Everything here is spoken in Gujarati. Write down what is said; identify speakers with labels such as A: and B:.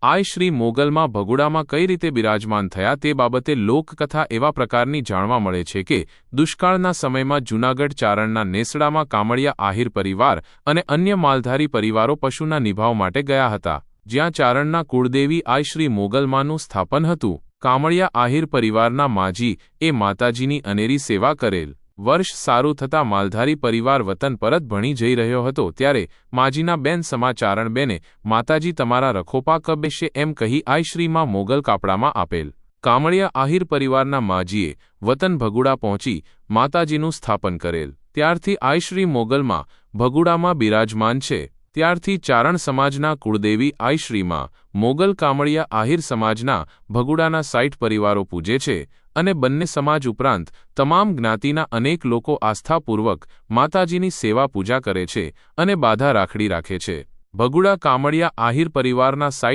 A: આઈ શ્રી મોગલમાં ભગુડામાં કઈ રીતે બિરાજમાન થયા તે બાબતે લોકકથા એવા પ્રકારની જાણવા મળે છે કે દુષ્કાળના સમયમાં જૂનાગઢ ચારણના નેસડામાં કામળિયા આહિર પરિવાર અને અન્ય માલધારી પરિવારો પશુના નિભાવ માટે ગયા હતા, જ્યાં ચારણના કુળદેવી આઈ શ્રી મોગલમાનું સ્થાપન હતું. કામળિયા આહિર પરિવારના માજી એ માતાજીની અનેરી સેવા કરેલ. વર્ષ સારું થતાં માલધારી પરિવાર વતન પરત ભણી જઈ રહ્યો હતો ત્યારે માજીના બેન સમા ચારણબેને માતાજી તમારા રખોપા કબેશે એમ કહી આઈ શ્રીમાં મોગલ કાપડામાં આપેલ. કામળિયા આહિર પરિવારના માજીએ વતન ભગુડા પહોંચી માતાજીનું સ્થાપન કરેલ. ત્યારથી આઈ શ્રી મોગલમાં ભગુડામાં બિરાજમાન છે. ત્યારથી ચારણ સમાજના કુળદેવી આઈ શ્રીમાં મોગલ કામળિયા આહિર સમાજના ભગુડાના 60 પરિવારો પૂજે છે અને બંને સમાજ ઉપરાંત તમામ જ્ઞાતિના અનેક લોકો આસ્થાપૂર્વક માતાજીની સેવા પૂજા કરે છે અને બાધા રાખડી રાખે છે. ભગુડા કામળિયા આહિર પરિવારના 60